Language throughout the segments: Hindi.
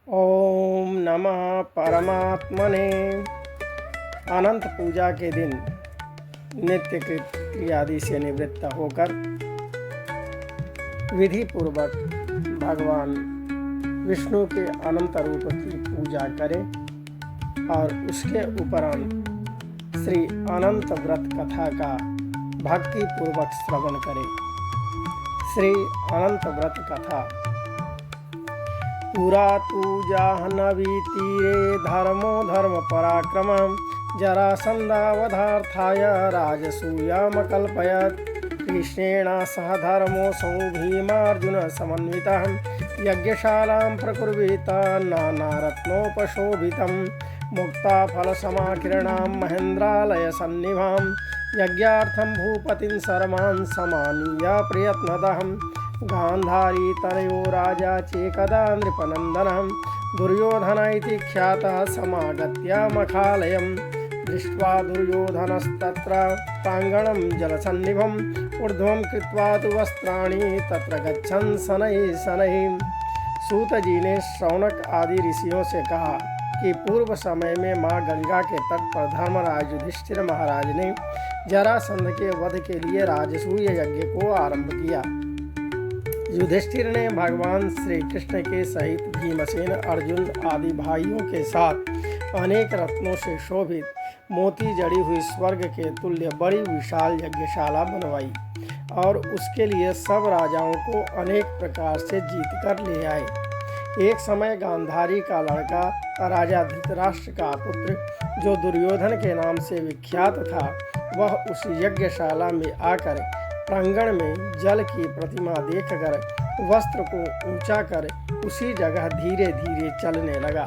ओम नमः परमात्मने। अनंत पूजा के दिन नित्य क्रियादि से निवृत्त होकर विधि पूर्वक भगवान विष्णु के अनंत रूप की पूजा करें और उसके उपरांत श्री अनंत व्रत कथा का भक्ति पूर्वक श्रवण करें। श्री अनंत व्रत कथा। पुरा तु जाह्नवी तीरे धर्मो धर्म पराक्रमं जरासन्धावधार्थाय राजसूयमकल्पयत्। कृष्णेन सह धर्मोऽसौ भीमार्जुन समन्वितः यज्ञशालां प्रकुर्वीत नानारत्नोपशोभितं मुक्ताफलसमाकिरणां महेन्द्रालयसन्निभां यज्ञार्थं भूपतिं सर्वान् समानीय प्रयत्नतः गान्धारी तनयो राजा चेकदा नृपनन्दनं दुर्योधन इति ख्यातः समागत्य मखालयं दृष्ट्वा दुर्योधनस्तत्र प्राङ्गणं जलसन्निभम् ऊर्ध्वं कृत्वा तु वस्त्राणि तत्र गच्छन् शनैः शनैः। सूत जी ने शौनक आदि ऋषियों से कहा कि पूर्व समय में माँ गंगा के तट पर धर्मराज युधिष्ठिर महाराज ने जरासंध के वध के लिए राजसूय यज्ञ को आरंभ किया। युधिष्ठिर ने भगवान श्री कृष्ण के सहित भीमसेन अर्जुन आदि भाइयों के साथ अनेक रत्नों से शोभित मोती जड़ी हुई स्वर्ग के तुल्य बड़ी विशाल यज्ञशाला बनवाई और उसके लिए सब राजाओं को अनेक प्रकार से जीत कर ले आए। एक समय गांधारी का लड़का राजा धृतराष्ट्र का पुत्र जो दुर्योधन के नाम से विख्यात था, वह उस यज्ञशाला में आकर प्रांगण में जल की प्रतिमा देखकर वस्त्र को ऊंचा कर उसी जगह धीरे धीरे चलने लगा।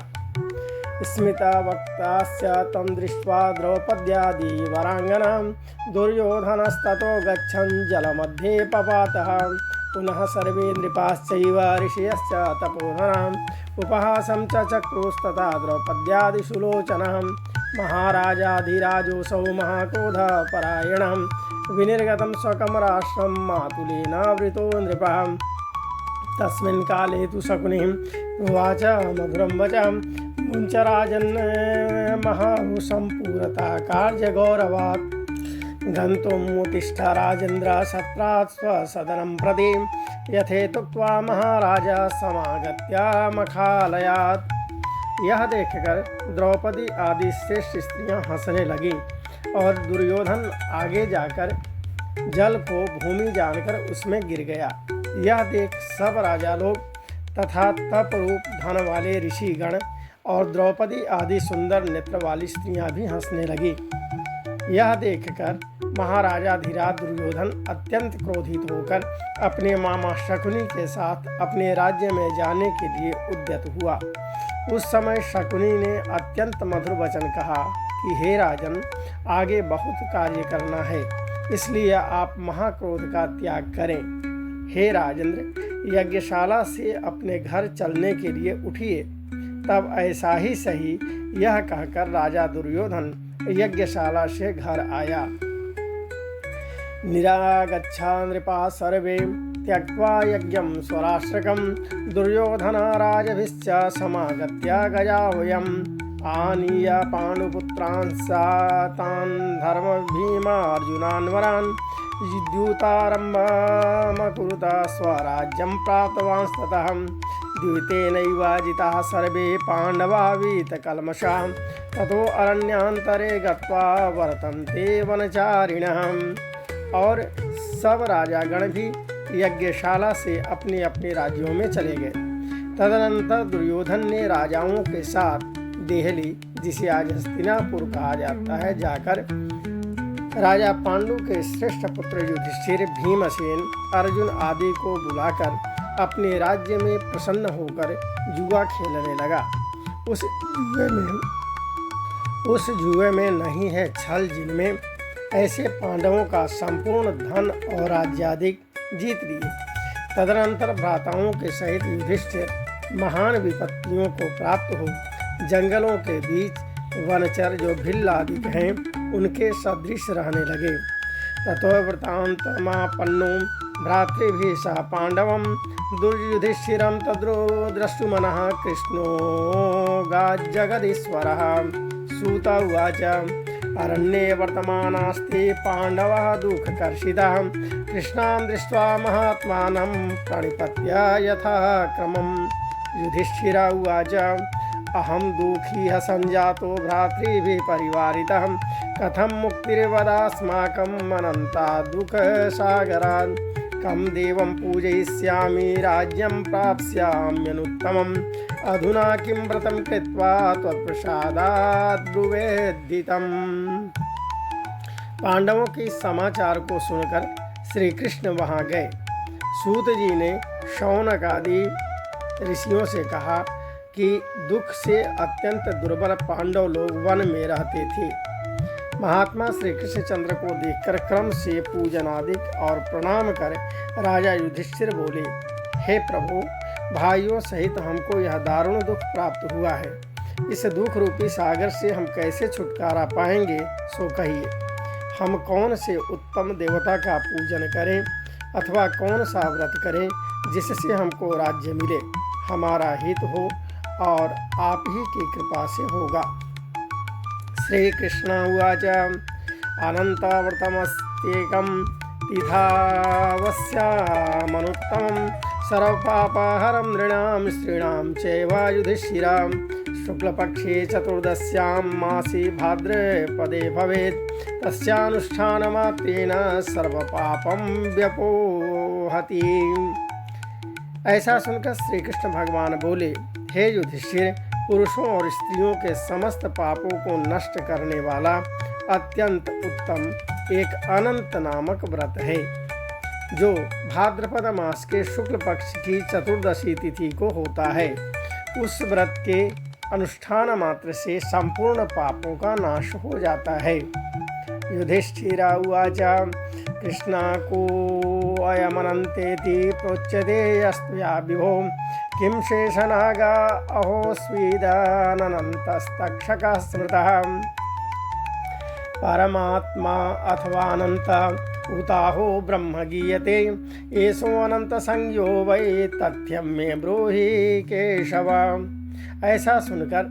स्मिता वक्तास्य तं दृष्ट्वा द्रौपद्यादि वरांगनां दुर्योधनस्ततो गच्छन् जलमध्ये पपातः। पुनः सर्वे नृपाश्चैव ऋषयश्च तपोधनाम् उपहासं च चक्रुस्तथा द्रौपद्यादिसुलोचनः। महाराजाधिराजोऽसौ महाक्रोधपरायणः विनिर्गतं स्वकमराश्रं मातुलेनावृतो नृपः। तस्मिन् काले तु शकुनिः उवाच मधुरं वचः मुञ्च राजन् महाहुषं पुरता कार्यगौरवात् गन्तुमुत्तिष्ठ राजेन्द्र सत्रात् स्वसदनं प्रति यथेतुक्त्वा महाराजा समागत्य मखालयात्। यह देखकर द्रौपदी आदि श्रेष्ठ स्त्रियां हंसने लगीं और दुर्योधन आगे जाकर जल को भूमि जानकर उसमें गिर गया। यह देख सब राजा लोग तथा तप रूप धन वाले ऋषिगण और द्रौपदी आदि सुंदर नेत्र वाली स्त्रियां भी हंसने लगी। यह देखकर महाराजाधिराज दुर्योधन अत्यंत क्रोधित होकर अपने मामा शकुनी के साथ अपने राज्य में जाने के लिए उद्यत हुआ। उस समय शकुनी ने अत्यंत मधुर वचन कहा कि हे राजन, आगे बहुत कार्य करना है, इसलिए आप महाक्रोध का त्याग करें। हे राजेंद्र, यज्ञशाला से अपने घर चलने के लिए उठिए। तब ऐसा ही सही यह कहकर राजा दुर्योधन यज्ञशाला से घर आया। निरागच्छा नृपा सर्वे त्यक्त्वा यज्ञं स्वराष्ट्रकं दुर्योधनाराजभिश्च समागत्य गजाह्वयम् आनीय पाण्डुपुत्रांश्च तान् धर्मभीमार्जुनान् वरान् युद्धारम्भमकुरुत स्वराज्यं प्राप्तवांस्ततः द्यूतेनैव जिताः सर्वे पाण्डवा वीतकल्मषाः ततो अरण्यान्तरे गत्वा वर्तन्ते वनचारिणः। और सब राजागण भी यज्ञशाला से अपने अपने राज्यों में चले गए। तदनंतर दुर्योधन ने राजाओं के साथ देहली, जिसे आज हस्तिनापुर कहा जाता है, जाकर राजा पांडु के श्रेष्ठ पुत्र युधिष्ठिर, भीमसेन, अर्जुन आदि को बुलाकर अपने राज्य में प्रसन्न होकर जुआ खेलने लगा। उस जुए में नहीं है छल, जिनमें ऐसे पांडवों का संपूर्ण धन और राज्याधिक जीत लिए। तदनंतर भ्राताओं के सहित युधिष्ठिर महान विपत्तियों को प्राप्त हो जंगलों के बीच वनचर जो भिल्ल आदि हैं उनके सदृश रहने लगे। ततो वृतांतमापन्नो भ्रातृभिः सह पाण्डवं दुर्युधिष्ठिरं तद्रो द्रष्टुमनः कृष्णो जगदीश्वरः। सूत उवाच अरण्ये वर्तमानास्ते पाण्डवः दुःखकर्षिताः कृष्णां दृष्ट्वा महात्मानं प्रणिपत्य यथा क्रमम्। युधिष्ठिर उवाच अहं दुःखी संजातो भ्रातृभिः परिवारितः कथं मुक्तिर्वदास्माकम् अनन्तात् दुःखसागरात्। कं देवं पूजयिष्यामि राज्यं प्राप्स्याम्यनुत्तमम् अधुना किं व्रतं कृत्वा त्वत्प्रसादात् ब्रुवेद्धितम्। पांडवों के समाचार को सुनकर श्री कृष्ण वहाँ गए। सूत जी ने शौनक आदि ऋषियों से कहा कि दुख से अत्यंत दुर्बल पांडव लोग वन में रहते थे। महात्मा श्री कृष्णचंद्र को देखकर क्रम से पूजन आदि और प्रणाम कर राजा युधिष्ठिर बोले, हे प्रभु, भाइयों सहित हमको यह दारुण दुख प्राप्त हुआ है। इस दुख रूपी सागर से हम कैसे छुटकारा पाएंगे, सो कहिए। हम कौन से उत्तम देवता का पूजन करें अथवा कौन सा व्रत करें जिससे हमको राज्य मिले, हमारा हित हो और आप ही की कृपा से होगा। श्री कृष्ण उवाच अनन्तव्रतमस्त्येकं तिथावस्यामनुत्तमं सर्वपापहरं नृणां स्त्रीणां चैव युधिष्ठिरां। शुक्लपक्षे चतुर्दश्यां मासे भाद्रपदे भवेत् तस्यानुष्ठानमात्रेण सर्वपापं व्यपोहति। ऐसा सुनकर श्री कृष्ण भगवान बोले, हे युधिष्ठिर, पुरुषों और स्त्रियों के समस्त पापों को नष्ट करने वाला अत्यंत उत्तम एक अनंत नामक व्रत है, जो भाद्रपद मास के शुक्ल पक्ष की चतुर्दशी तिथि को होता है। उस व्रत के अनुष्ठान मात्र से संपूर्ण पापों का नाश हो जाता है। युधिष्ठिर उवाच कृष्णा को अयमनन्तेति प्रोच्यते यस्त्वया विभो किं शेषनागा अहो स्वीदानन्तस्तक्षकः स्मृतः। परमात्मा अथवानन्त उताहो ब्रह्म गीयते एषो अनंत संज्ञो वै तथ्यं मे ब्रूहि केशव। ऐसा सुनकर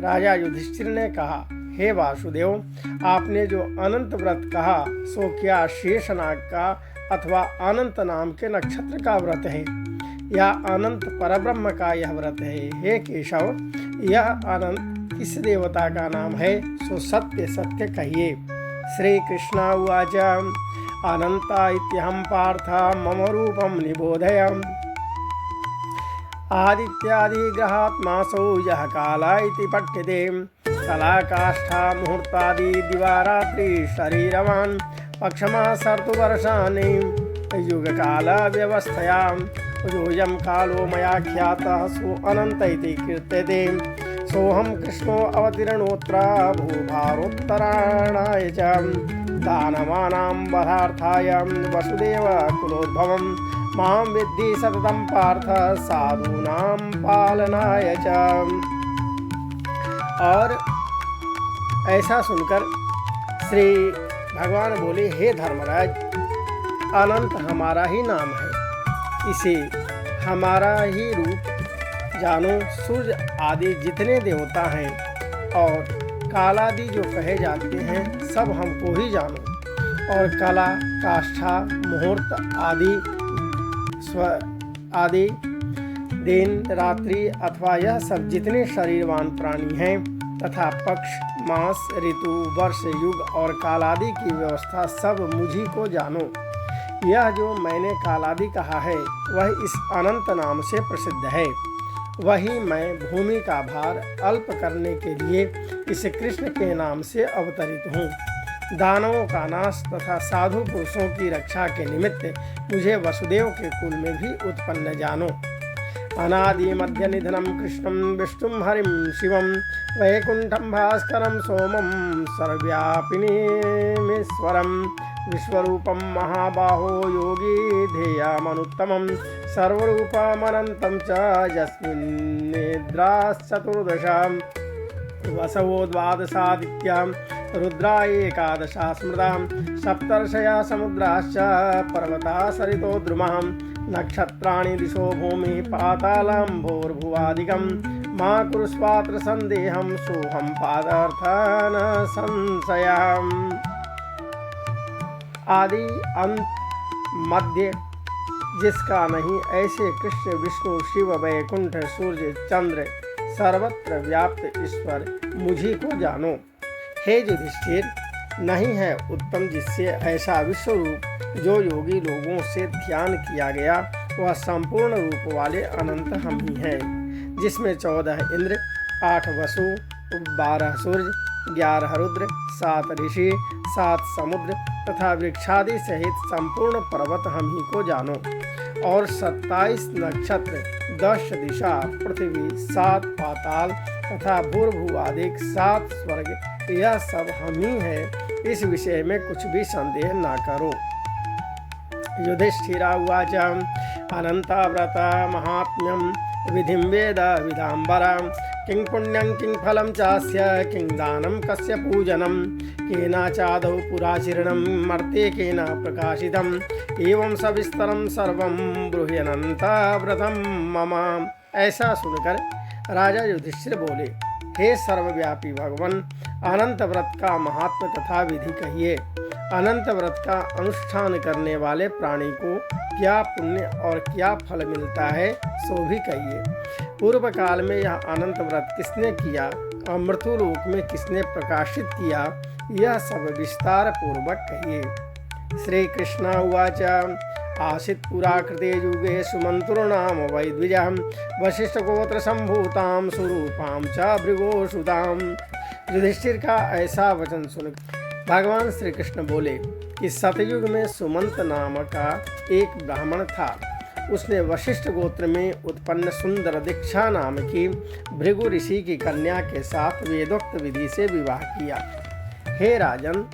राजा युधिष्ठिर ने कहा, हे वासुदेव, आपने जो अनंत व्रत कहा सो क्या शेषनाग का अथवा अनंत नाम के नक्षत्र का व्रत है या अनंत परब्रह्म का यह व्रत है? हे केशव, यह अनंत किस देवता का नाम है, सो सत्य सत्य कहिए। श्री कृष्ण उवाच अनंता इत्यहं पार्थ मम रूपं निबोधय आदित्यादि ग्रहात्मासौ यः काला इति पठ्यते कलाकाष्ठा मुहूर्तादि दिवारात्रि शरीरवान् पक्षमासर्तुवर्षाणि युगकाल व्यवस्थयां योऽयं कालो मया ख्यातः सो अनन्त इति कीर्त्यते। सोऽहं कृष्णो अवतीर्णोऽत्र भूभारोत्तरायणाय च दानवानां वधार्थाय वसुदेव कुलोद्भवं मां विद्धि सततं पार्थ साधूनां पालनाय च। और ऐसा सुनकर श्री भगवान बोले, हे धर्मराज, अनंत हमारा ही नाम है, इसे हमारा ही रूप जानो। सूर्य आदि जितने देवता हैं और कालादि जो कहे जाते हैं सब हमको ही जानो। और कला, काष्ठा, मुहूर्त आदि दिन रात्रि अथवा यह सब जितने शरीरवान प्राणी हैं तथा पक्ष, मास, ऋतु, वर्ष, युग और कालादि की व्यवस्था सब मुझी को जानो। यह जो मैंने कालादि कहा है वह इस अनंत नाम से प्रसिद्ध है। वही मैं भूमि का भार अल्प करने के लिए इस कृष्ण के नाम से अवतरित हूँ। दानवों का नाश तथा साधु पुरुषों की रक्षा के निमित्त मुझे वसुदेव के कुल में भी उत्पन्न जानो। अनादि मध्य निधनम कृष्णं विष्णुं हरिं शिवं वैकुंठं भास्करं सोमं सर्वव्यापिनीमीश्वरं विश्वरूपं महाबाहो योगी ध्येयमनुत्तमं सर्वरूपमनन्तं च यस्मिन् निद्राश्चतुर्दश वसवो द्वादशादित्यां रुद्रा एकादशा स्मृता सप्तर्षया समुद्राश्च पर्वता सरितो द्रुमः नक्षत्राणि दिशो भूमिः पातालम्भोर्भुवादिकं मा कुरु स्वात्र संदेहं सोऽहं पादार्थ न संशयः। आदि अंत मध्य जिसका नहीं, ऐसे कृष्ण विष्णु शिव वैकुंठ सूर्य चंद्र सर्वत्र व्याप्त ईश्वर मुझी को जानो। हे युधिष्ठिर, नहीं है उत्तम जिससे ऐसा विश्वरूप जो योगी लोगों से ध्यान किया गया, वह संपूर्ण रूप वाले अनंत हम ही हैं, जिसमें 14 इंद्र, 8 वसु, 12 सूर्य, 11 रुद्र, 7 ऋषि, 7 समुद्र तथा वृक्षादि सहित संपूर्ण पर्वत हम ही को जानो, और 27 नक्षत्र, 10 दिशा, पृथ्वी, 7 पाताल तथा भूर्भुवादिक 7 स्वर्ग, यह सब हम ही है। इस विषय में कुछ भी संदेह ना करो। युधिष्ठिरा उवाच अनंताव्रत महात्म्यं विधिं वेद विदाम्बरा किं पुण्यं किं फलं चास्य किं दानं कस्य पूजनं केनाचादौ पुराचरणं मर्त्ये केन प्रकाशितम् एवं सविस्तरं सर्वं ब्रूह्यनन्ताव्रतं मम। ऐसा सुनकर राजा युधिष्ठिर बोले, हे सर्वव्यापी भगवान, अनंत व्रत का महात्म्य तथा विधि कहिए। अनंत व्रत का अनुष्ठान करने वाले प्राणी को क्या पुण्य और क्या फल मिलता है, सो भी कहिए। पूर्व काल में यह अनंत व्रत किसने किया और मृत्युलोक में किसने प्रकाशित किया, यह सब विस्तार पूर्वक कहिए। श्री कृष्ण उवाच आसीत् पुरा कृते युगे सुमंत्रुणाम वै द्विजः वशिष्ठ गोत्र संभूतां सुरूपां च भृगोसुतां। युधिष्ठिर का ऐसा वचन सुन भगवान श्री कृष्ण बोले कि सतयुग में सुमंत नाम का एक ब्राह्मण था। उसने वशिष्ठ गोत्र में उत्पन्न सुंदर दीक्षा नाम की भृगु ऋषि की कन्या के साथ वेदोक्त विधि से विवाह किया। हे राजन,